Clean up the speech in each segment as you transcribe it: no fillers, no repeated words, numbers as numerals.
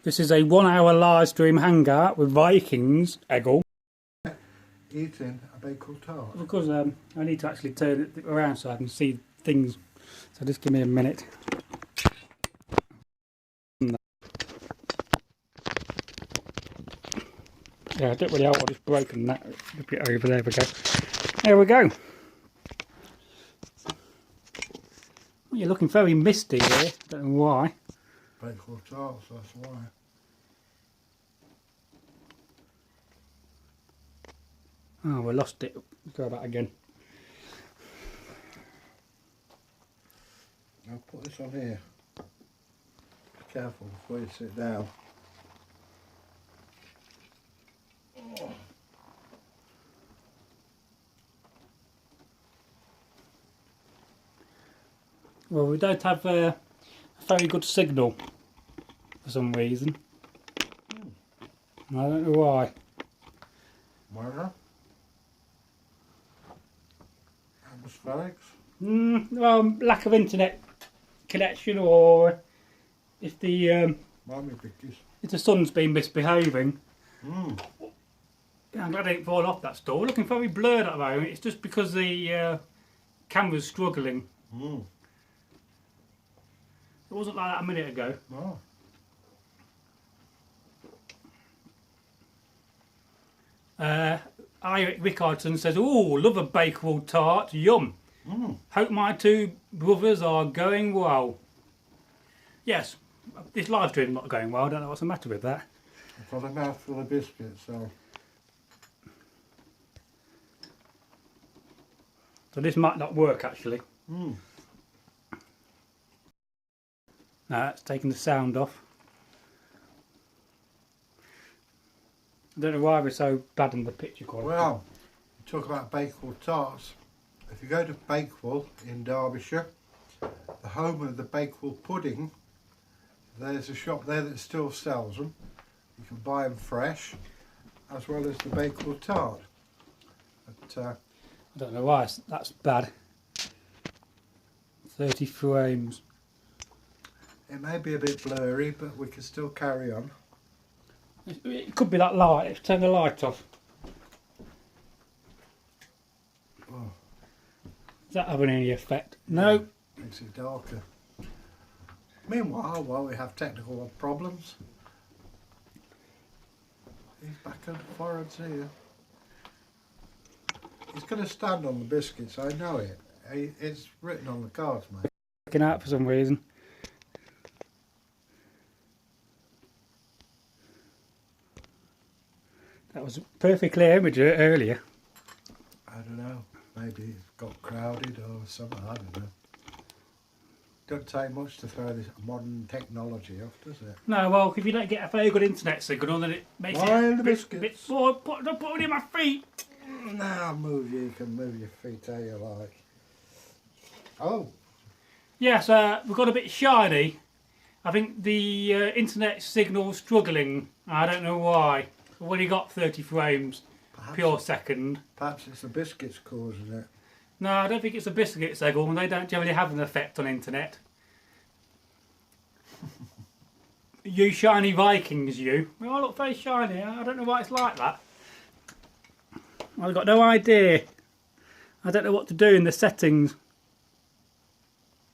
This is a 1 hour live stream hangout with Vikings Egil. Eating a bagel tart. Because I need to actually turn it around so I can see things. So just give me a minute. Yeah, I don't really know what is broken. That a bit over there. We go. There we go. Well, you're looking very misty here. Don't know why. Bagel tarts, that's why. Oh, we lost it. Go back again. I'll put this on here. Be careful before you sit down. Oh. Well, we don't have a very good signal for some reason. I don't know why. Where? Atmospherics? Well, lack of internet connection, or if the if the sun's been misbehaving. I'm glad it didn't fall off that store. Looking very blurred at the moment. It's just because the camera's struggling. It wasn't like that a minute ago. Oh. Eric Rickardson says, "Oh, love a bakewell tart, yum. Hope my two brothers are going well." Yes, this live stream's not going well. I don't know what's the matter with that. I've got a mouthful of biscuits, so this might not work actually. No, it's taking the sound off. I don't know why we're so bad in the picture quality. well, talk about Bakewell tarts. If you go to Bakewell in Derbyshire, the home of the Bakewell pudding, there's a shop there that still sells them. You can buy them fresh, as well as the Bakewell tart. But I don't know why that's bad. 30 frames. it may be a bit blurry, but we can still carry on. It could be that light. Let's turn the light off. Oh, Is that having any effect? No. makes it darker. Meanwhile, while we have technical problems, he's back and forwards here. He's going to stand on the biscuits, I know it. It's written on the cards, mate. Looking out for some reason. That was a perfectly clear image earlier. I don't know. Maybe it got crowded or something, I don't know. Don't take much to throw this modern technology off, does it? No, well, if you don't get a very good internet signal, then it makes it Wild a biscuits. bit bored. Don't put it in my feet. Now move you can move your feet how you like. Oh, Yes, we've got a bit shiny. I think the internet signal's struggling. I don't know why. We've only got 30 frames per second. perhaps it's the biscuits causing it. No, I don't think it's a biscuit signal, and they don't generally have an effect on internet. You shiny Vikings, you. Well, I look very shiny. I don't know why it's like that. I've got no idea. I don't know what to do in the settings.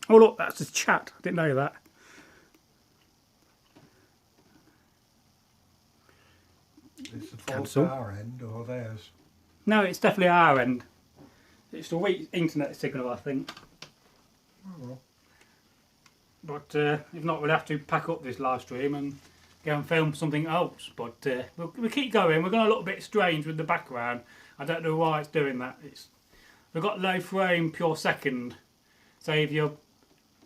Oh look, that's the chat. I didn't know that. It's the fault Cancel. at our end or theirs. No, it's definitely our end. It's the weak internet signal, I think. Oh well. But if not, we'll have to pack up this live stream and go and film something else. But we'll keep going. We're going to look a bit strange with the background. I don't know why it's doing that. We've got low frame per second. So if your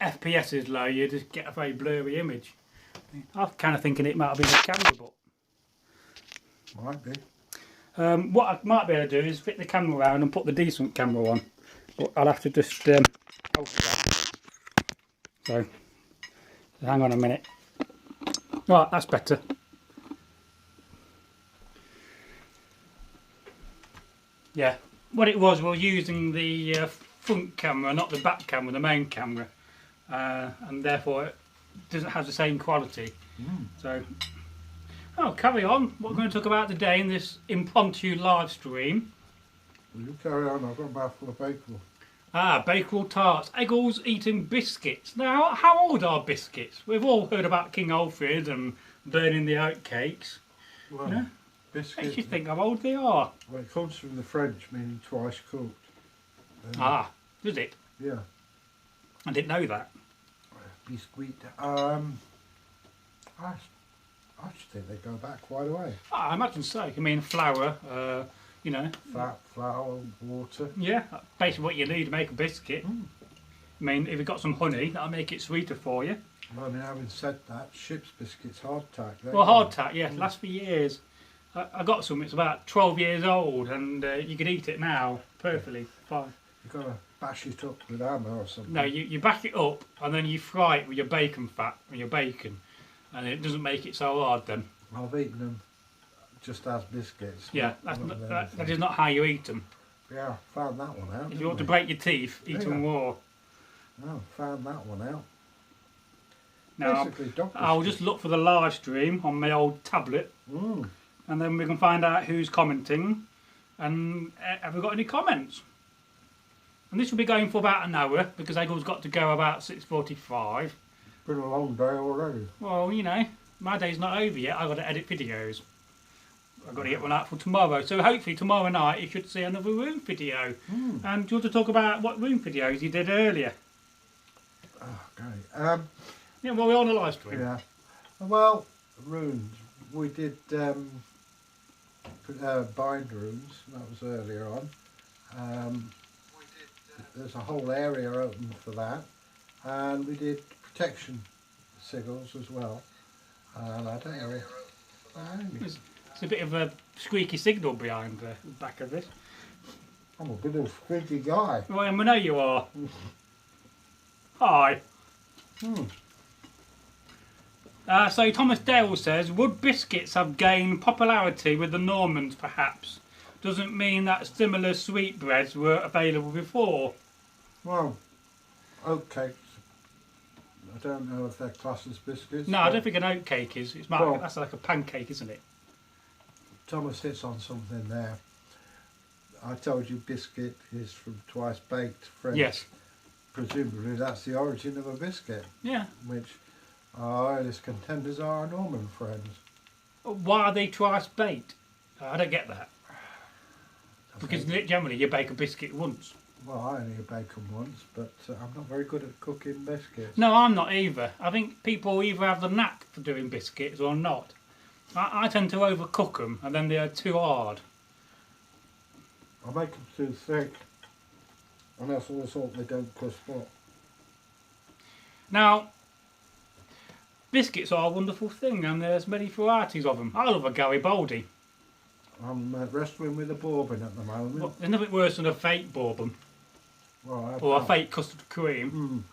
FPS is low, you just get a very blurry image. I'm kind of thinking it might have been the camera, but Might be. what I might be able to do is fit the camera around and put the decent camera on. But I'll have to just alter that. So hang on a minute. Right, that's better. Yeah, what it was, we were using the front camera, not the back camera, the main camera, and therefore it doesn't have the same quality. So, carry on. What we're going to talk about today in this impromptu live stream. Will you carry on? I've got a mouthful of bacon. Bakewell tarts. Egil's eating biscuits. Now, how old are biscuits? We've all heard about King Alfred and burning the oatcakes. Well, Yeah? biscuits. Makes you think how old they are. Well, it comes from the French, meaning twice cooked. Does it? Yeah. I didn't know that. Biscuit. I just think they go back quite a way. I imagine so. I mean, flour, you know. Fat, flour, water. Yeah, basically what you need to make a biscuit. I mean, if you've got some honey, that'll make it sweeter for you. Well, I mean, having said that, ship's biscuits hardtack. Well, hardtack, yeah, lasts for years. I got some, it's about 12 years old, and you could eat it now perfectly fine. You've got to bash it up with hammer or something. No, you back it up, and then you fry it with your bacon fat, with your bacon, and it doesn't make it so hard then. I've eaten them just as biscuits. Yeah, that is not how you eat them. Yeah, found that one out. If you want to break your teeth, eat them raw. No, found that one out. Now, I'll just look for the live stream on my old tablet, and then we can find out who's commenting, and have we got any comments? And this will be going for about an hour, because Egil's got to go about 6:45. Been a long day already. Well, you know, my day's not over yet. I've got to edit videos. I've got to get one out for tomorrow. So hopefully tomorrow night you should see another room video. And do you want to talk about what room videos you did earlier? Okay. Yeah, well, we're on a live stream. Yeah. Well, runes. We did bind runes. That was earlier on. There's a whole area open for that. And we did protection sigils as well. And I don't know. It's a bit of a squeaky signal behind the back of this. I'm a bit of a squeaky guy. Well, I know you are. Hi. So Thomas Dale says, would biscuits have gained popularity with the Normans perhaps? Doesn't mean that similar sweetbreads were available before. Well, oatcakes. I don't know if they're classed as biscuits. No, I don't think an oatcake is. It's Well, that's like a pancake, isn't it? Thomas hits on something there. I told you biscuit is from twice baked French. Yes. Presumably that's the origin of a biscuit. Yeah. Which our earliest contenders are our Norman friends. Why are they twice baked? I don't get that. Because generally you bake a biscuit once. Well, I only bake them once, but I'm not very good at cooking biscuits. No, I'm not either. I think people either have the knack for doing biscuits or not. I tend to overcook them and then they're too hard. I make them too thick, and that's all sort they don't crisp up. Now, biscuits are a wonderful thing and there's many varieties of them. I love a Garibaldi. I'm wrestling with a bourbon at the moment. Well, there's nothing worse than a fake bourbon. Well, or a fake custard cream.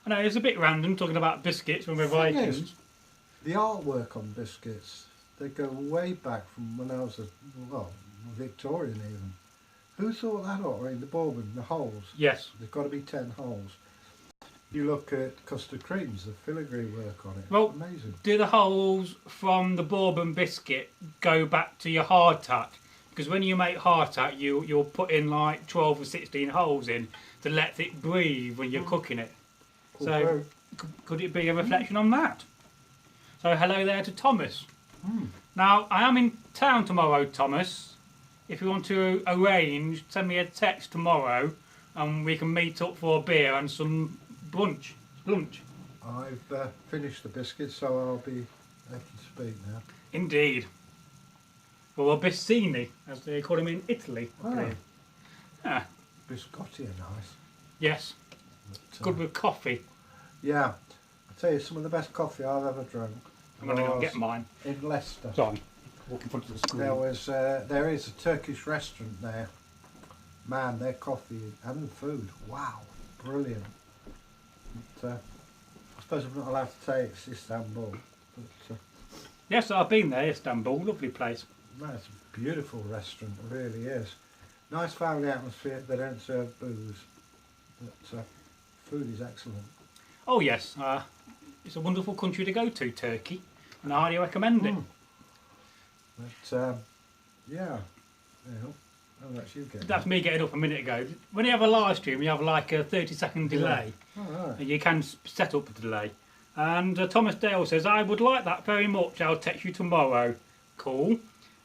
I know, it's a bit random talking about biscuits when we're Vikings. The artwork on biscuits, they go way back from when I was Victorian even. Who thought that up? I mean, the bourbon, the holes. Yes. There's got to be 10 holes. You look at custard creams, the filigree work on it. Well, amazing. Do the holes from the bourbon biscuit go back to your hardtack? Because when you make hardtack, you'll put in like 12 or 16 holes in to let it breathe when you're cooking it. So could it be a reflection on that? So hello there to Thomas. Now, I am in town tomorrow, Thomas. If you want to arrange, send me a text tomorrow and we can meet up for a beer and some lunch. I've finished the biscuits, so I'll be able to speak now. Indeed. Well, Bissini, as they call him in Italy. Ah. Biscotti are nice. Yes. But, good with coffee. Yeah. I'll tell you, some of the best coffee I've ever drunk. I'm going to go and get mine. In Leicester. Sorry. Walk in front of the screen. There is a Turkish restaurant there. Man, their coffee and the food, wow, brilliant. But, I suppose I'm not allowed to say it's Istanbul. But, yes, I've been there, Istanbul, lovely place. No, it's a beautiful restaurant, it really is. Nice family atmosphere, they don't serve booze. But food is excellent. Oh yes, it's a wonderful country to go to, Turkey. and I highly recommend it. But yeah, I'll let you get That's me getting up a minute ago. When you have a live stream, you have like a 30-second delay. Yeah. Oh, right. You can set up the delay. And Thomas Dale says, I would like that very much. I'll text you tomorrow. Cool.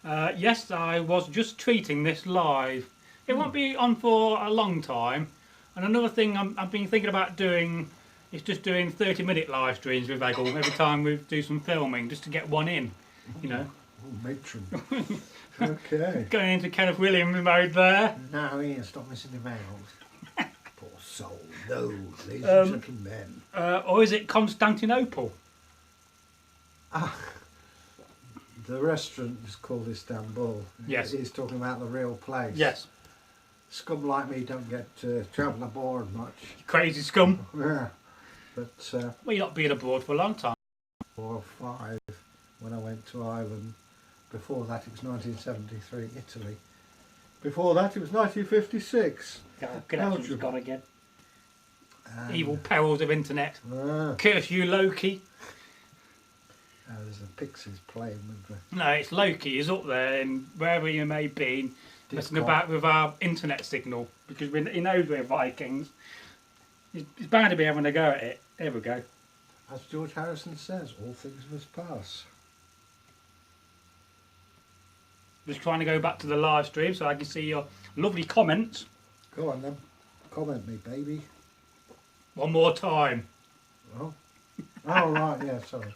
Yes, I was just treating this live. It won't be on for a long time. And another thing I've been thinking about doing is just doing 30-minute live streams with Egil every time we do some filming, just to get one in, you know. Oh, matron. Okay. Going into Kenneth Williams mode there. No, Ian, stop messing him out. Poor soul. No, ladies and gentlemen. Or is it Constantinople? The restaurant is called Istanbul. Yes. He's talking about the real place. Yes. Scum like me don't get to travel abroad much. Crazy scum. Yeah. But Well, you're not been abroad for a long time. 4 or 5 when I went to Ireland. Before that it was 1973, Italy. Before that it was 1956. Belgium gone again. Evil And, perils of internet. Curse you, Loki. there's the Pixies playing with the No, it's Loki. He's up there, and wherever you may be, messing about with our internet signal, because he knows we're Vikings. He's bound to be having a go at it. There we go. As George Harrison says, all things must pass. Just trying to go back to the live stream so I can see your lovely comments. Go on then. Comment me, baby. One more time. Oh. Oh, right, yeah, sorry.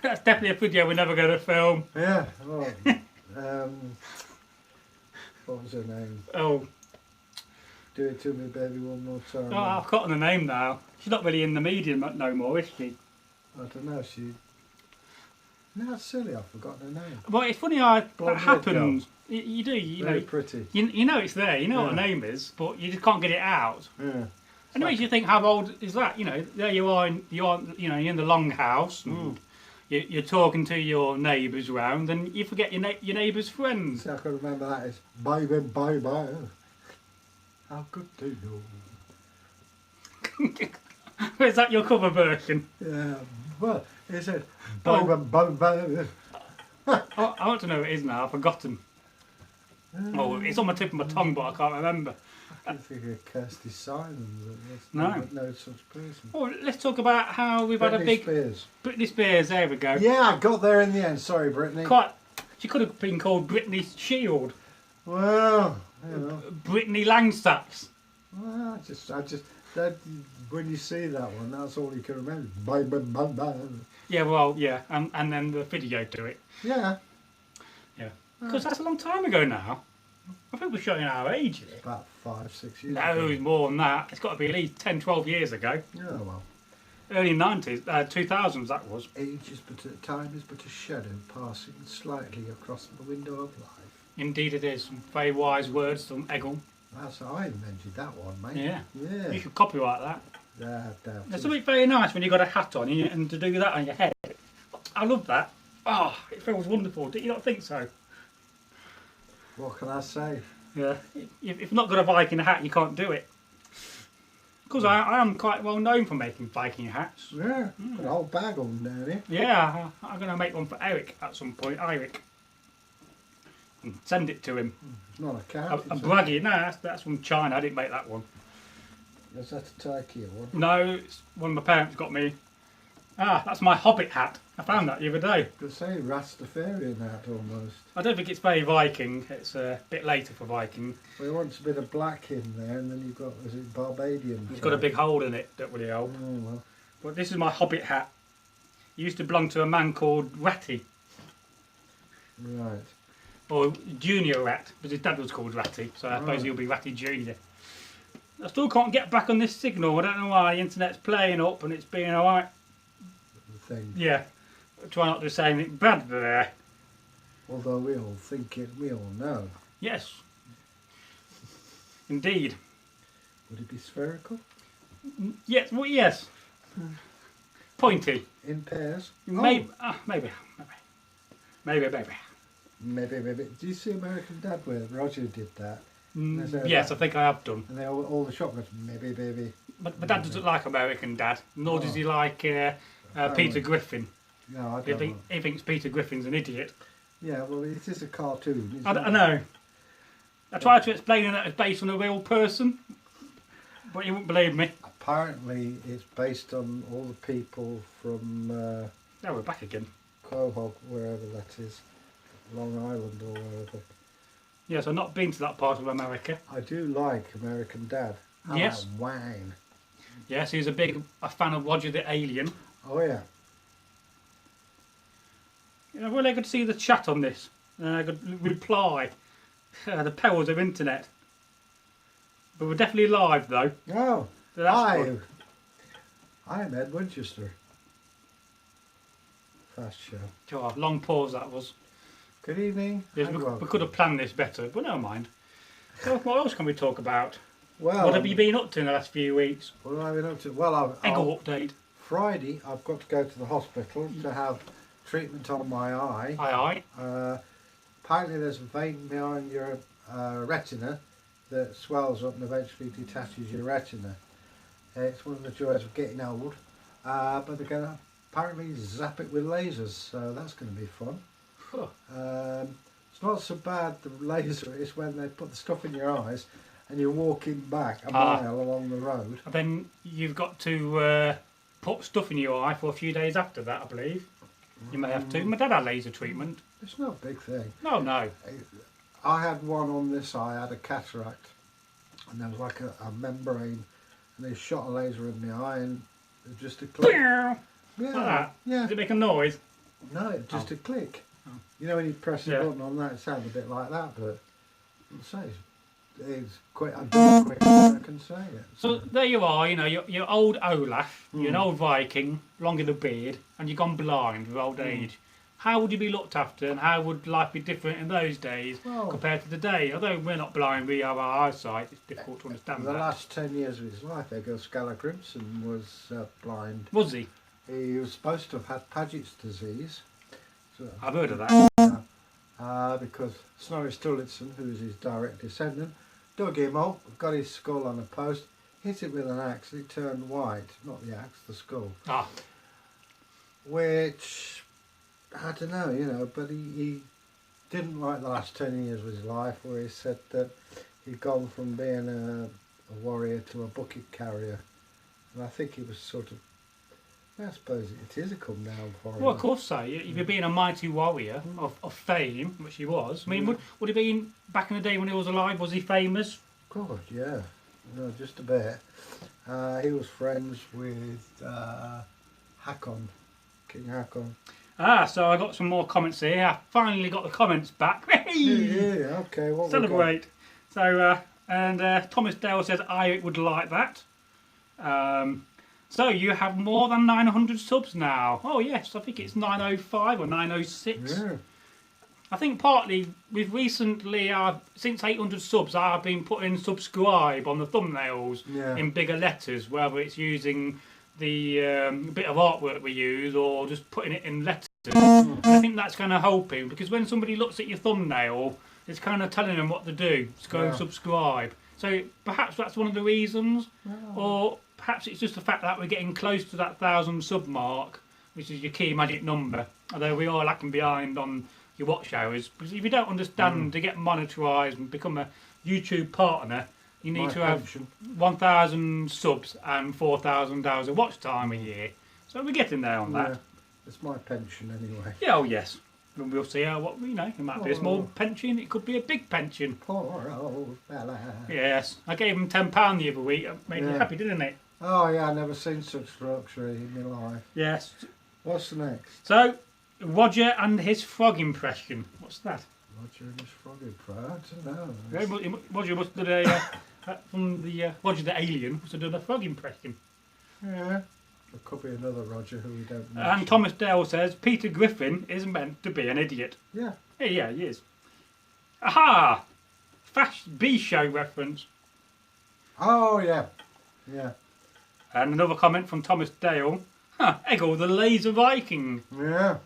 That's definitely a video we're never going to film. Yeah, well, what was her name? Oh, Do it to me, baby, one more time. I've forgotten the name now. She's not really in the media no more, is she? I don't know, No, it's silly, I've forgotten her name. Well, it's funny how that Blonde happens. You do, you Very know. pretty. You know it's there, you know what Yeah. her name is, but you just can't get it out. Yeah. And it makes you think, how old is that? You know, there you are, you're in the longhouse, and you're talking to your neighbours round, and you forget your neighbours' friends. See, I can remember that is baby, baby. How good do you? Is that your cover version? Yeah, well, he said Oh. baby, baby. I want to know what it is now, I've forgotten. Oh, it's on my tip of my tongue, but I can't remember. I think of Kirsty Simons. No. No such person. Oh, let's talk about how we've had a Britney big... Spears. Britney Spears, there we go. Yeah, I got there in the end. Sorry, Brittany. She could have been called Britney Shield. Well, you know. Brittany Langseax. Well, I just that, when you see that one, that's all you can remember. Bye, bye, bye, bye. Yeah, well, yeah, and then the video to it. Yeah. Yeah. Because that's a long time ago now. I think we're showing our age here. About 5, 6 years No, ago. it's more than that. It's got to be at least 10, 12 years ago. Yeah, well. Early 90s, 2000s that was. Time is but a shadow passing slightly across the window of life. Indeed it is. Some very wise words from Egil. That's how I invented that one, mate. Yeah. Yeah. You should copyright that. Doubt There's it. something very nice when you've got a hat on and to do that on your head. I love that. Oh, it feels wonderful. Do you not think so? What can I say? Yeah. If you've not got a Viking hat, you can't do it. Because I am quite well known for making Viking hats. Yeah, got a whole bag of them down here. Yeah, I'm going to make one for Eric at some point. Eric. And send it to him. It's not a cat. A Bragi. No, that's from China. I didn't make that one. Is that a Turkey one? No, it's one my parents got me. Ah, that's my Hobbit hat. I found that the other day. Could say Rastafarian hat almost. I don't think it's very Viking. It's a bit later for Viking. Well, he wants a bit of black in there, and then you've got, is it Barbadian? It's got a big hole in it, that really old. Oh, well. But this is my Hobbit hat. It used to belong to a man called Ratty, Right. or Junior Rat, but his dad was called Ratty, so I suppose Right. he'll be Ratty Junior. I still can't get back on this signal. I don't know why. The internet's playing up and it's being alright. The thing. Yeah. Try not to say anything bad there. Although we all think it, we all know. Yes. Indeed. Would it be spherical? Yes, well, yes. Pointy. In pairs? Maybe, maybe. Maybe. Do you see American Dad where Roger did that? Yes, I think I have done. And they all the shop goes, maybe. But Dad doesn't like American Dad, nor does he like Peter Griffin. No, I don't. He thinks Peter Griffin's an idiot. Yeah, well, it is a cartoon. I know. I tried to explain that it's based on a real person, but you wouldn't believe me. Apparently, it's based on all the people from Now we're back again. Quahog, wherever that is, Long Island or wherever. Yes, I've not been to that part of America. I do like American Dad. Yes. Wang. Yes, he's a fan of Roger the Alien. Oh yeah. You know, really good to see the chat on this. Good reply. The perils of internet. But we're definitely live though. Oh, So that's hi. good. I'm Ed Winchester. Fast show. Oh, long pause that was. Good evening. Yes, and we welcome. could have planned this better, but never mind. So what else can we talk about? Well, What have you been up to in the last few weeks? What have I been up to? Well, Egil update. Friday I've got to go to the hospital to have treatment on my eye. Aye aye. Apparently there's a vein behind your retina that swells up and eventually detaches your retina. It's one of the joys of getting old. But they're going to apparently zap it with lasers, so that's going to be fun. Huh. It's not so bad, the laser, it's when they put the stuff in your eyes and you're walking back a Ah. mile along the road. And then you've got to put stuff in your eye for a few days after that, I believe. You may have to. My dad had laser treatment. It's not a big thing. No, no. I had one on this eye, I had a cataract, and there was like a membrane, and they shot a laser in my eye, and it was just a click. Yeah. Yeah, Like that. yeah. Does it make a noise? No, it just a click. Oh. You know when you press the Yeah. button on that, it sounds a bit like that, but I'll say it's quick. I'm doing quick as I can say it. So there you are, you know, you're old Olaf, you're an Mm. old Viking, long in the beard, and you've gone blind with old age. How would you be looked after, and how would life be different in those days Well, compared to today? Although we're not blind, we have our eyesight, it's difficult to understand the that. last 10 years of his life, Egil Skallagrimson was blind. Was he? He was supposed to have had Paget's disease. So, I've heard of that. because Snorri Sturluson, who is his direct descendant, dug him up, got his skull on a post, hit it with an axe, and it turned white. Not the axe, the skull. Ah, Which, I don't know, you know, but he didn't like the last 10 years of his life, where he said that he'd gone from being a warrior to a bucket carrier. And I think he was sort of, I suppose it is a come down for him. well, of course so. If you're being a mighty warrior of fame, which he was, I mean, would he been, back in the day when he was alive, was he famous? God, yeah. No, just a bit. He was friends with Hakon, King Hakon. Ah, so I got some more comments here. I finally got the comments back. Yeah, okay. What we got? Celebrate. So, Thomas Dale says, I would like that. So you have more than 900 subs now. Oh yes, I think it's 905 or 906. Yeah. I think partly we've recently, since 800 subs, I've been putting subscribe on the thumbnails Yeah. in bigger letters, whether it's using the bit of artwork we use or just putting it in letters. And I think that's kind of helping, because when somebody looks at your thumbnail, it's kind of telling them what to do. Just go and subscribe. So perhaps that's one of the reasons, or perhaps it's just the fact that we're getting close to that 1,000 sub mark, which is your key magic number. Although we are lacking behind on your watch hours, because if you don't understand to get monetarised and become a YouTube partner, you need to have 1,000 subs and 4,000 hours of watch time a year. So we're getting there on that. Yeah. It's my pension anyway. Yeah, oh yes. And we'll see how, what, you know, it might be a small pension, it could be a big pension. Poor old fella. Yes, I gave him £10 the other week. It made me happy, didn't it? Oh yeah, I've never seen such luxury in my life. Yes. What's the next? So, Roger and his frog impression. What's that? Roger and his frog impression. I don't know. Roger must have done from the Roger the Alien must have done a frog impression. Yeah. There could be another Roger who we don't know. And Thomas Dale says Peter Griffin is meant to be an idiot. Yeah. Yeah, he is. Aha! Fast B show reference. Oh yeah. Yeah. And another comment from Thomas Dale. Huh, Egil the laser Viking. Yeah.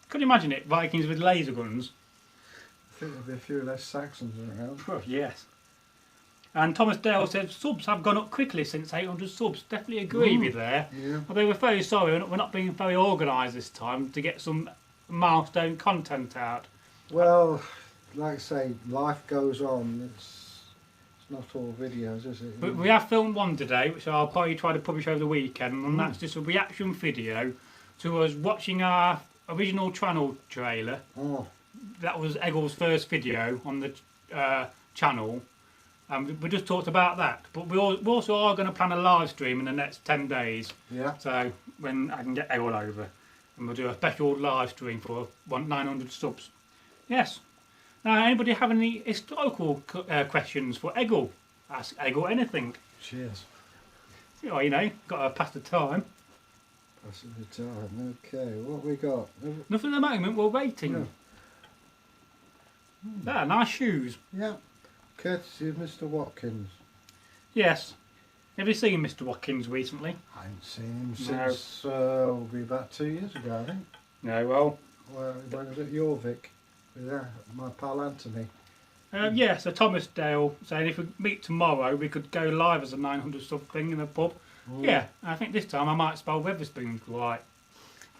Could you imagine it? Vikings with laser guns. I think there'll be a few less Saxons around. Oh, yes. And Thomas Dale said subs have gone up quickly since 800 subs. Definitely agree with there. Yeah. Although we're very sorry, we're not being very organised this time to get some milestone content out. Well, like I say, life goes on. It's not all videos, is it? But we have filmed one today, which I'll probably try to publish over the weekend, and that's just a reaction video to us watching our original channel trailer. Oh, That was Egil's first video on the channel. We just talked about that, but we also are going to plan a live stream in the next 10 days. yeah. So when I can get Egil over, and we'll do a special live stream for 900 subs. Yes. Now, anybody have any historical questions for Egil? Ask Egil anything. Cheers. Oh, you know, got to pass the time. Passing the time. Okay, what we got? Nothing at the moment. We're waiting. Yeah. Nice shoes. Yeah. Courtesy of Mr. Watkins. Yes. Have you seen Mr. Watkins recently? I haven't seen him since will be about 2 years ago, I think. No. Well. When I was at Jorvik with my pal Anthony. Yeah, so Thomas Dale saying if we meet tomorrow, we could go live as a 900 sub thing in a pub. Yeah, I think this time I might spell Weatherspoons right.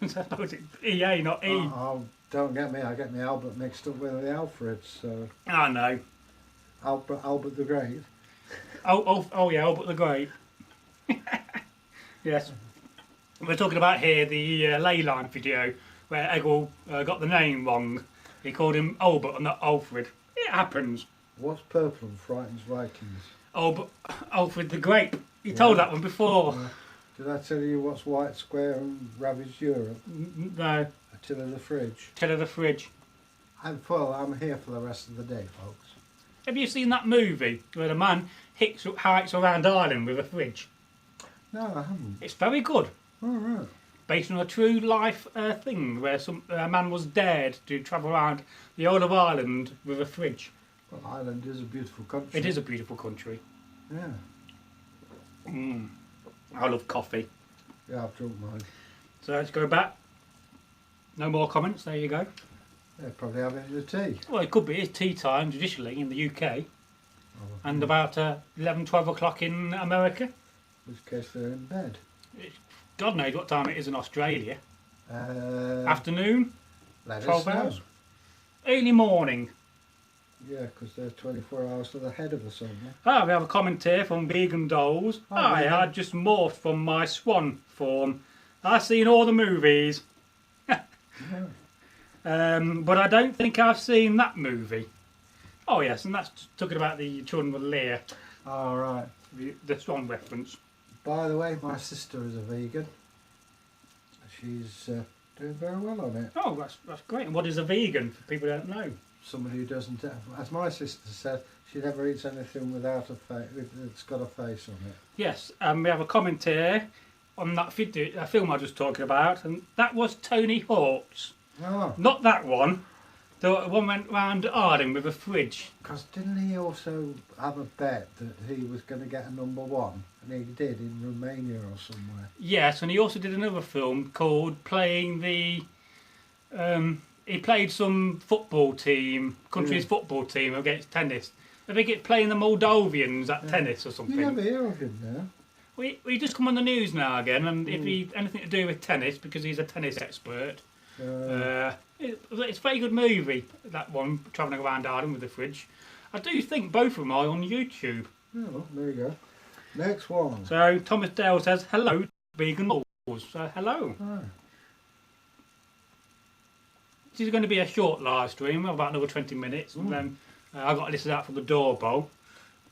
I suppose it's EA, not E. Oh, don't get me, I get my Albert mixed up with the Alfreds, so... I know. Albert the Great. Oh yeah, Albert the Great. Yes. We're talking about here the Leyline video where Egil got the name wrong. He called him Albert and not Alfred. It happens. What's purple and frightens Vikings? Alfred the Great. You told that one before. Did I tell you what's White Square and ravaged Europe? No. Attila the Fridge. Attila the Fridge. I'm full. I'm here for the rest of the day, folks. Have you seen that movie where the man hikes around Ireland with a fridge? No, I haven't. It's very good. Oh, right. Based on a true life thing where a man was dared to travel around the whole of Ireland with a fridge. Well, Ireland is a beautiful country. It is a beautiful country. Yeah. I love coffee. Yeah, I've drunk mine. So let's go back. No more comments. There you go. They're probably having the tea. Well, it could be. It's tea time traditionally in the UK. Oh, And about 11, 12 o'clock in America. in which case they're in bed. God knows what time it is in Australia. Afternoon? Let 12 us know. hours? Early morning. Yeah, because they're 24 hours to the head of us, aren't they? Ah, we have a comment here from Vegan Dolls. I had just morphed from my swan form. I've seen all the movies. But I don't think I've seen that movie. Oh yes, and that's talking about the Children with Lear. All right. The swan reference. By the way, my sister is a vegan. She's doing very well on it. Oh, that's great. And what is a vegan, for people who don't know? Somebody who doesn't, as my sister said, she never eats anything without a face. It's got a face on it. Yes, we have a comment here on that film I was just talking about, and that was Tony Hawk's. Oh, Not that one. The one went round Arden with a fridge. because didn't he also have a bet that he was going to get a #1, and he did in Romania or somewhere. Yes, and he also did another film called playing the. He played some football team, country's football team against tennis. I think it's playing the Moldovians at tennis or something. You never hear of him now. We just come on the news now again, and if he anything to do with tennis because he's a tennis expert. It's a very good movie, that one, travelling around Arden with the fridge. I do think both of them are on YouTube. Oh, there you go. Next one. So Thomas Dale says, hello, vegan balls. So hello. Oh. This is going to be a short live stream, about another 20 minutes, and then I've got to listen out for the doorbell.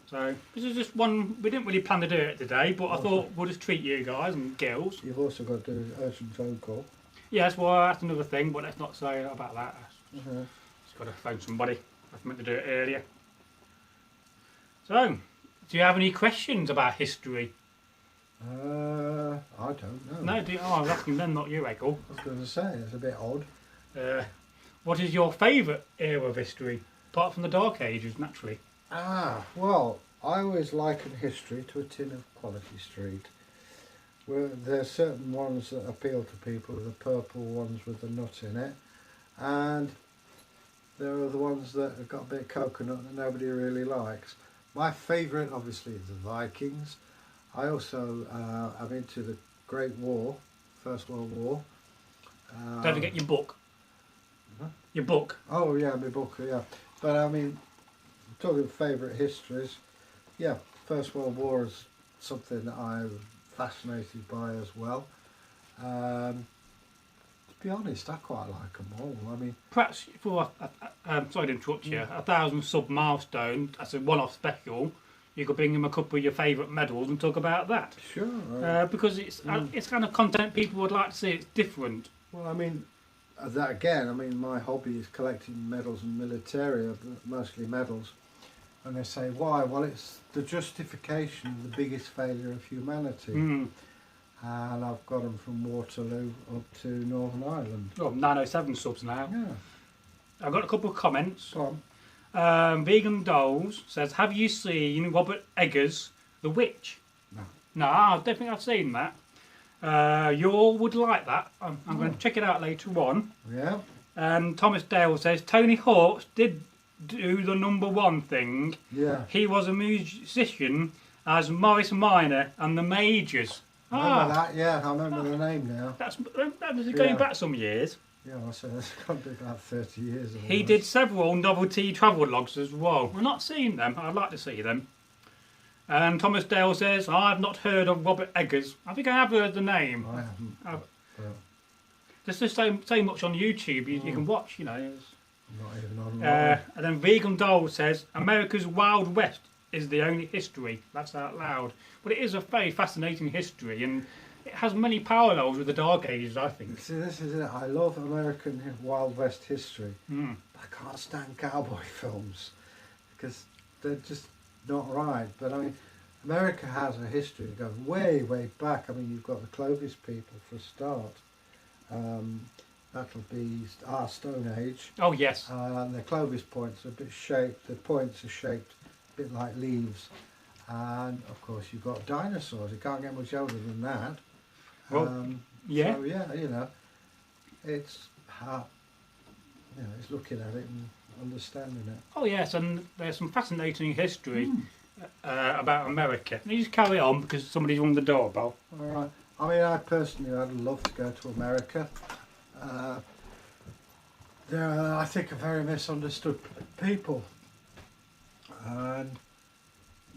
So this is just one, we didn't really plan to do it today, but I thought we'll just treat you guys and girls. You've also got to do an urgent phone call. Yes, well, that's another thing, but let's not say about that. Just got to phone somebody. I meant to do it earlier. So, do you have any questions about history? I don't know. No, I was asking them, not you, Egil. I was going to say, it's a bit odd. What is your favourite era of history? Apart from the Dark Ages, naturally. Well, I always liken history to a tin of Quality Street. Where there's certain ones that appeal to people, the purple ones with the nut in it, and there are the ones that have got a bit of coconut that nobody really likes. My favourite, obviously, is the Vikings. I also am into the Great War, First World War. Don't forget your book. Huh? Your book. Oh yeah, my book, yeah. But I mean, talking favourite histories, yeah, First World War is something that I'm fascinated by as well. To be honest, I quite like them all. I mean, Perhaps for sorry to interrupt you, 1,000 sub milestone as a one-off special, you could bring him a couple of your favourite medals and talk about that. sure. Because it's kind of content people would like to see. It's different. Well, I mean, that again, I mean, my hobby is collecting medals and militaria, mostly medals. And they say, why? Well, it's the justification of the biggest failure of humanity. Mm. And I've got them from Waterloo up to Northern Ireland. Oh, 907 subs now. Yeah. I've got a couple of comments. Go on. Vegan Dolls says, have you seen Robert Eggers' The Witch? No. No, I don't think I've seen that. You all would like that. I'm going to check it out later on. Yeah. And Thomas Dale says, Tony Hawk's did do the #1 thing. Yeah. He was a musician as Morris Minor and the Majors. Remember that? Yeah, I remember the name now. That was going back some years. Yeah, I said that's got to be about 30 years. He did several novelty travel logs as well. I've not seen them. I'd like to see them. And Thomas Dale says, I've not heard of Robert Eggers. I think I have heard the name. I haven't. There's just so much on YouTube you can watch, you know. Not even online. And then Vegan Doll says, America's Wild West is the only history. That's out loud. But it is a very fascinating history, and it has many parallels with the Dark Ages, I think. See, this is it. I love American Wild West history. Mm. But I can't stand cowboy films because they're just not right. But I mean, America has a history that goes way, way back. I mean, you've got the Clovis people for a start. That'll be our Stone Age. Oh, yes. And the Clovis points are a bit shaped. The points are shaped a bit like leaves. And of course, you've got dinosaurs. You can't get much older than that. Well, yeah. So yeah, you know, it's how, you know, it's looking at it and understanding it. Oh, yes, and there's some fascinating history about America. You just carry on because somebody's rung the doorbell. All right. I mean, I personally, I'd love to go to America. They're, I think, a very misunderstood people. And,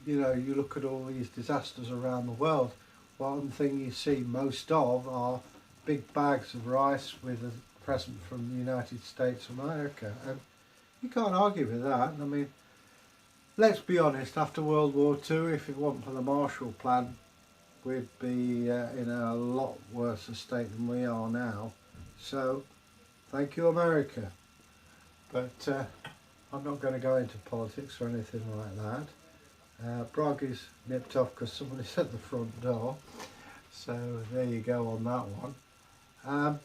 you know, you look at all these disasters around the world, one thing you see most of are big bags of rice with a present from the United States of America. And you can't argue with that. I mean, let's be honest, after World War II, if it wasn't for the Marshall Plan, we'd be in a lot worse a state than we are now. So, thank you, America. But I'm not going to go into politics or anything like that. Bragi's nipped off because somebody's at the front door. So, there you go on that one.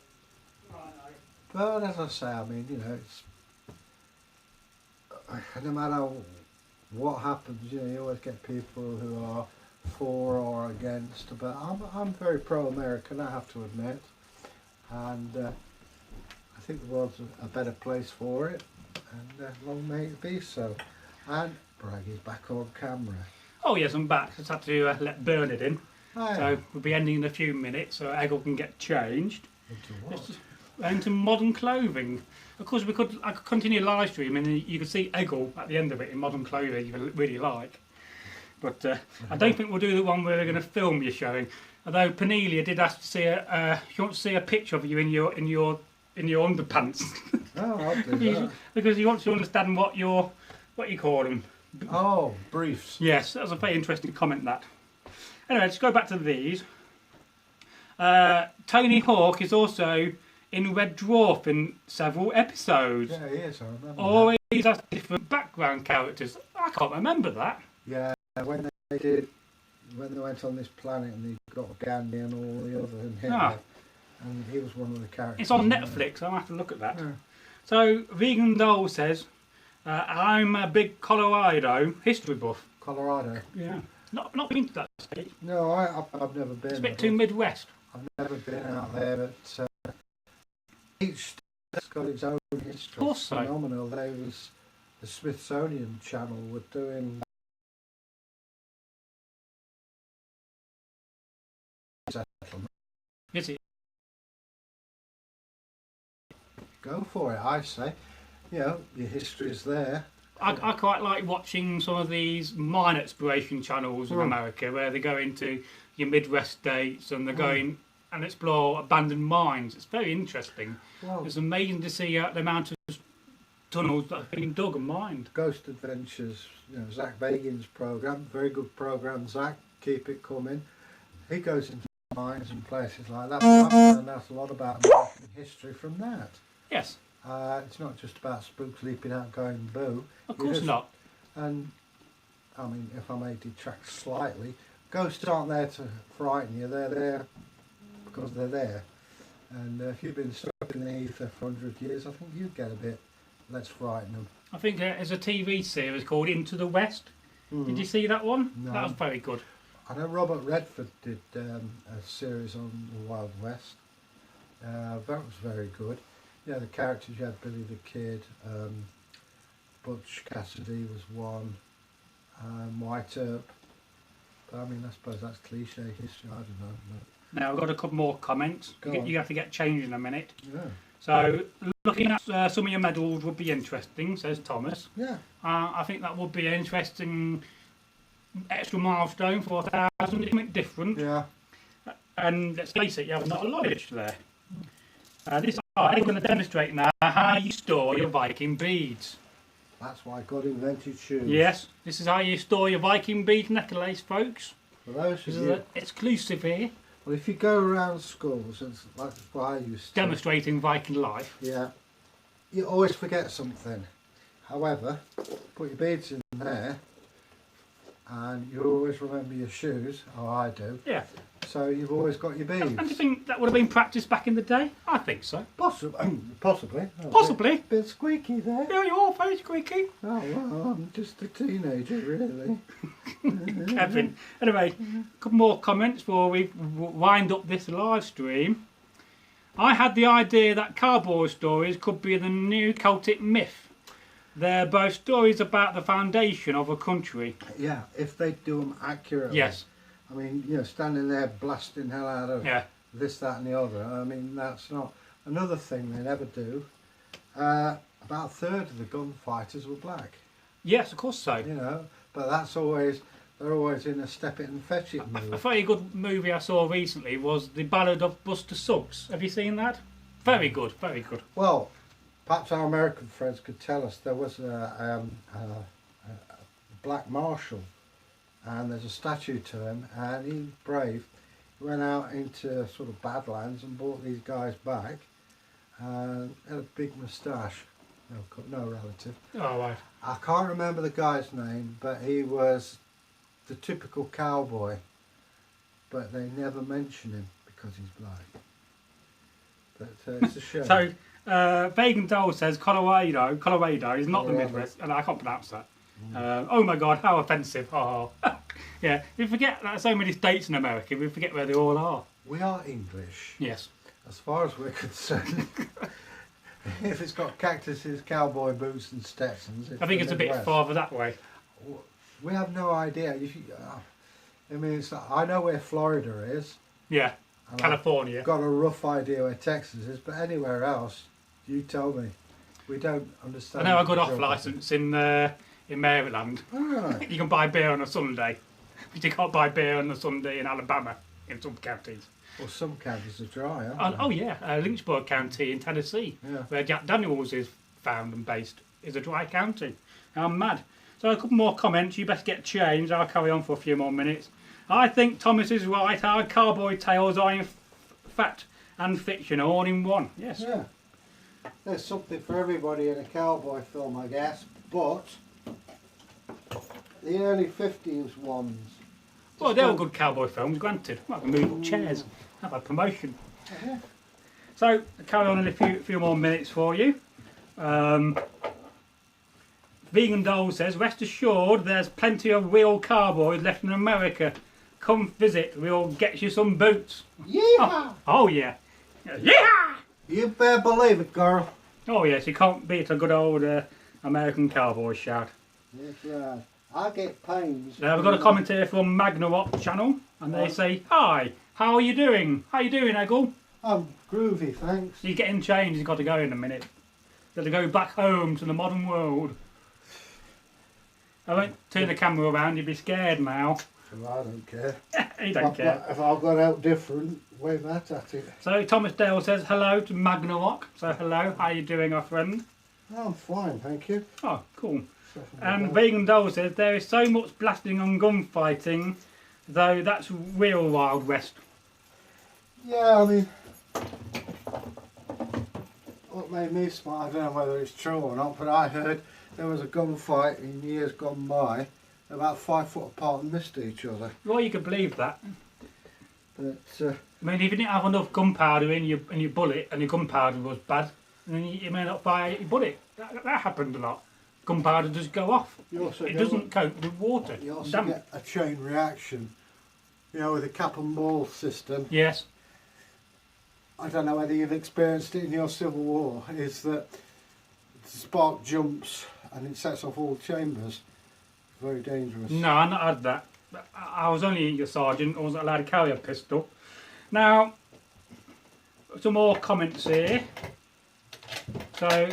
But as I say, I mean, you know, it's no matter what happens, you know, you always get people who are for or against, but I'm very pro-American, I have to admit, and I think the world's a better place for it, and long may it be so. And Bragi's back on camera. Oh, yes, I'm back. Just had to let Bernard in. Oh, So we'll be ending in a few minutes so Egil can get changed. into what? Into modern clothing. Of course, I could continue live streaming and you could see Egil at the end of it in modern clothing you really like. But I don't think we'll do the one where we're going to film you showing. Although Penelia did ask to see she wants to see a picture of you in your underpants. Oh, I'll do that. Because he wants to understand what you call them. Oh, briefs. Yes, that was a very interesting comment, that. Anyway, let's go back to these. Tony Hawk is also in Red Dwarf in several episodes. Yeah, he is, I remember. Always has different background characters. I can't remember that. Yeah, when they went on this planet and he got Gandhi and all the other and Hitler, and he was one of the characters. It's on Netflix, I'll have to look at that. Yeah. So, Vegan Doll says, I'm a big Colorado history buff. Colorado. Yeah. Not been to that state. No, I've never been. It's a bit too Midwest. I've never been out there, but each state's got its own history. Of course so. Phenomenal. There was the Smithsonian Channel were doing settlement. Is it? Go for it, I say. You know, your history is there. I quite like watching some of these mine exploration channels in America where they go into your Midwest states and they're going and explore abandoned mines. It's very interesting. Well, It's amazing to see the amount of tunnels that have been dug and mined. Ghost Adventures, you know, Zach Bagan's program, very good program, Zach, keep it coming. He goes into mines and places like that. I've found out a lot about American history from that. Yes. It's not just about spooks leaping out going boo. Of course not. And, I mean, if I may detract slightly, ghosts aren't there to frighten you, they're there because they're there. And if you've been stuck in the ether for 100 years, I think you'd get a bit, let's frighten them. I think there's a TV series called Into the West. Did you see that one? No. That was very good. I know Robert Redford did a series on the Wild West. That was very good. Yeah, the characters, you had Billy the Kid, Butch Cassidy was one, White Earp. But I mean, I suppose that's cliche history, I don't know. But Now, I've got a couple more comments. Go You on. have to get changed in a minute. yeah. So, looking at some of your medals would be interesting, says Thomas. Yeah. I think that would be an interesting extra milestone for 1,000, something different. Yeah. And let's face it, you have not a knowledge there. I'm going to demonstrate now how you store your Viking beads. That's why God invented shoes. Yes, this is how you store your Viking bead necklace, folks. For those This of is you, an exclusive here, well, if you go around schools, and that's what I used to. demonstrating Viking life. Yeah. You always forget something. However, put your beads in there, and you always remember your shoes. Oh, I do. Yeah. So you've always got your beads. And do you think that would have been practiced back in the day? I think so. Possibly. Oh, Possibly. Bit squeaky there. Yeah, you're very squeaky. Oh, well, I'm just a teenager, really. Kevin. Anyway, a couple more comments before we wind up this live stream. I had the idea that cowboy stories could be the new Celtic myth. They're both stories about the foundation of a country. Yeah, if they do them accurately. Yes. I mean, you know, standing there blasting hell out of Yeah. this, that and the other. I mean, that's not... Another thing they never do, about a third of the gunfighters were black. Yes, of course so. You know, but that's always... They're always in a step it and fetch it A move. very good movie I saw recently was The Ballad of Buster Suggs. Have you seen that? Very good, very good. Well, perhaps our American friends could tell us there was a black marshal, and there's a statue to him, and he was brave. He went out into sort of badlands and brought these guys back, and had a big moustache. No relative. Oh, right. I can't remember the guy's name, but he was the typical cowboy, but they never mention him because he's black. But it's a shame. So, Vegan Dole says Colorado is not the Midwest, and I can't pronounce that. Oh my God, how offensive! Oh, yeah. We forget that so many states in America. We forget where they all are. We are English. Yes. As far as we're concerned. If it's got cactuses, cowboy boots and Stetsons... I think it's a bit farther that way. We have no idea. I mean, I know where Florida is. Yeah. and California. I've got a rough idea where Texas is, but anywhere else, you tell me. We don't understand. I know I got off licence in Maryland. All right. You can buy beer on a Sunday, but you can't buy beer on a Sunday in Alabama in some counties. Well, some counties are dry, aren't they? Oh yeah, Lynchburg County in Tennessee, Yeah. where Jack Daniels is found and based, is a dry county. I'm mad. So a couple more comments. You best get changed. I'll carry on for a few more minutes. I think Thomas is right. Our cowboy tales are in fact and fiction all in one. Yes. Yeah. There's something for everybody in a cowboy film, I guess, but the early 50s ones... Well, they were good cowboy films, granted. Well, movable chairs. Have a promotion. Yeah. So, carry on in a few more minutes for you. Vegan Dole says, rest assured there's plenty of real cowboys left in America. Come visit, we'll get you some boots. Yeah! Oh yeah. Yeah! You better believe it, girl. Oh yes, you can't beat a good old American cowboy shout. That's right. I get pains. Now we've got a comment here from Magnarsson channel, and they say, hi, How are you doing? How you doing, Egil? I'm groovy, thanks. You're getting changed, you've got to go in a minute. Got to go back home to the modern world. I won't turn the camera around, you'll be scared now. So I don't care. You don't care. If I've got out different, wave that at it. So Thomas Dale says hello to Magnarsson. So hello, how you doing, our friend? Oh, I'm fine, thank you. Oh, cool. And Vegan Doll says there is so much blasting and gunfighting, though that's real Wild West. Yeah, I mean, what made me smile, I don't know whether it's true or not, but I heard there was a gunfight in years gone by, about 5 foot apart and missed each other. Well, you could believe that. But I mean, if you didn't have enough gunpowder in your bullet and your gunpowder was bad, then you may not fire your bullet. That happened a lot. Gunpowder does go off. It doesn't cope with water. You also get a chain reaction, you know, with the cap and ball system. Yes. I don't know whether you've experienced it in your Civil War, is that the spark jumps and it sets off all chambers. Very dangerous. No, I've not had that. I was only a sergeant, I wasn't allowed to carry a pistol. Now, some more comments here. So,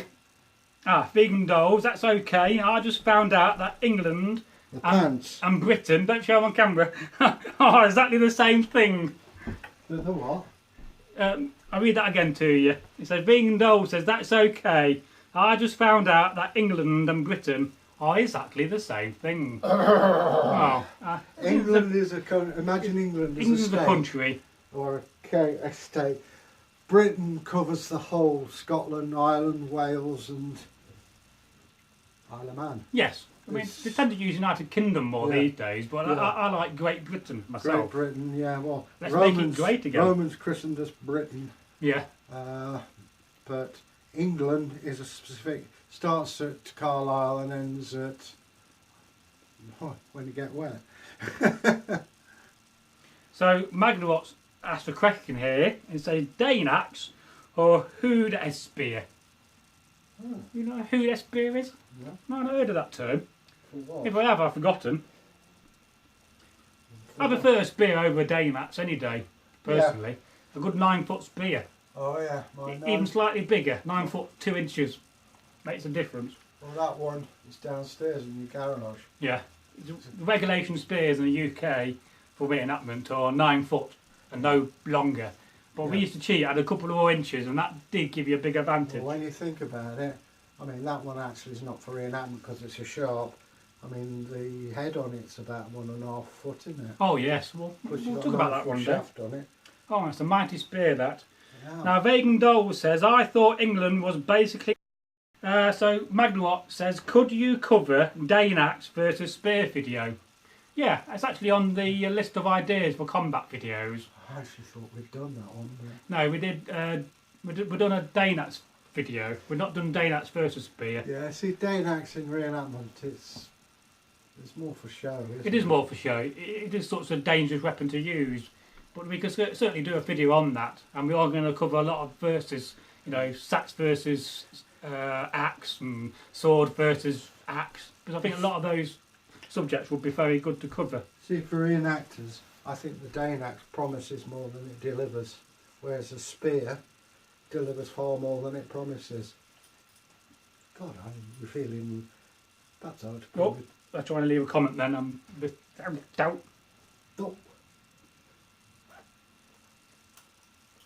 Vegan Dolls, that's okay. I just found out that England and Britain, don't show them on camera, are exactly the same thing. The what? I'll read that again to you. It says, Vegan Doll says, that's okay. I just found out that England and Britain are exactly the same thing. England is a country. Imagine England as a state. A country. Or a state. Britain covers the whole, Scotland, Ireland, Wales and Isle of Man. Yes. I mean, they tend to use United Kingdom more these days, but I like Great Britain myself. Great Britain, yeah. Well, let's make it great again. Romans christened us Britain. Yeah. But England is a specific, starts at Carlisle and ends at when you get wet. So Magnarsson asked a question here and says Danax or Hood Spear. You know who that spear is? Yeah. No, I've not heard of that term. If I have, I've forgotten. I prefer a spear over a Danax any day, personally. Yeah. A good 9 foot spear. Oh yeah. Even slightly bigger, 9 foot 2 inches. Makes a difference. Well, that one is downstairs in your garage. Yeah. The regulation spears in the UK for reenactment are 9 foot and no longer. But we used to cheat at a couple of more inches and that did give you a big advantage. Well, when you think about it, I mean, that one actually is not for reenactment because it's a sharp. I mean, the head on it's about 1.5 foot, isn't it? Oh, yes. Well, we'll talk about that one day. Shaft on it. Oh, it's a mighty spear, that. Yeah. Now, Vegan Doll says, I thought England was basically... so, Magnarsson says, could you cover Danax versus spear video? Yeah, it's actually on the list of ideas for combat videos. I actually thought we'd done that one. But... No, we did. We've done a Danax video. We've not done Danax versus spear. Yeah, see, Danax in reenactment, it's more for show. It is more for show. It is sort of a dangerous weapon to use, but we could certainly do a video on that. And we are going to cover a lot of versus, you know, sax versus axe and sword versus axe. Because I think a lot of those subjects would be very good to cover. See, for reenactors, I think the Danax promises more than it delivers, whereas a spear delivers far more than it promises. God, I'm feeling that's hard to Well, I'm trying to leave a comment then. I'm doubt.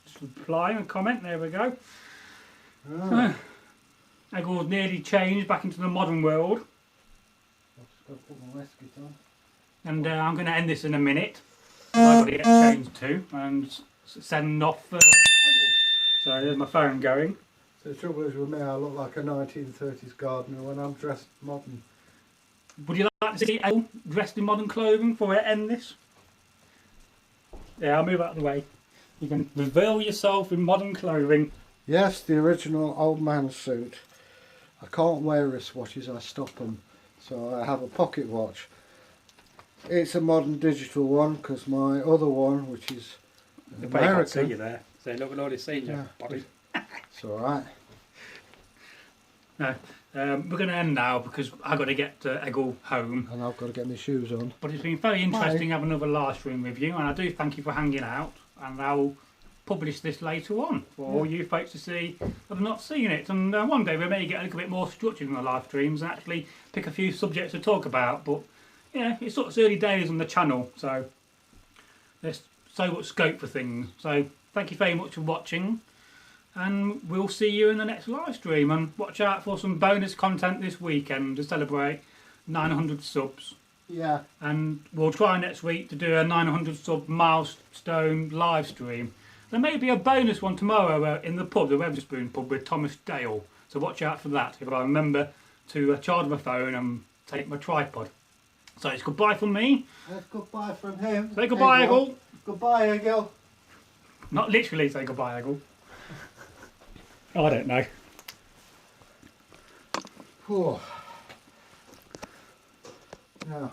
Just reply and comment. There we go. Egil's nearly changed back into the modern world. I've just got to put my waistcoat on. And I'm going to end this in a minute. I've got to get changed too and send off Egil. So there's my phone going. So the trouble is with me, I look like a 1930s gardener when I'm dressed modern. Would you like to see Egil dressed in modern clothing before I end this? Yeah, I'll move out of the way. You can reveal yourself in modern clothing. Yes, the original old man suit. I can't wear wristwatches, I stop them. So I have a pocket watch. It's a modern digital one because my other one, which is American. I can't see you there. So look at all this scene, your body. It's alright. No, we're going to end now because I've got to get Egil home. And I've got to get my shoes on. But it's been very interesting having another live stream with you, and I do thank you for hanging out. and I'll publish this later on for all you folks to see that have not seen it. And one day we may get a little bit more structured in the live streams and actually pick a few subjects to talk about. But yeah, it's sort of early days on the channel, so there's so much scope for things. So thank you very much for watching, and we'll see you in the next live stream. And watch out for some bonus content this weekend to celebrate 900 subs. Yeah. And we'll try next week to do a 900 sub milestone live stream. There may be a bonus one tomorrow in the pub, the Wetherspoon pub with Thomas Dale. So watch out for that if I remember to charge my phone and take my tripod. So it's goodbye from me. That's goodbye from him. Say goodbye, Egil. Goodbye, Egil. Not literally say goodbye, Egil. I don't know. Whew. Now.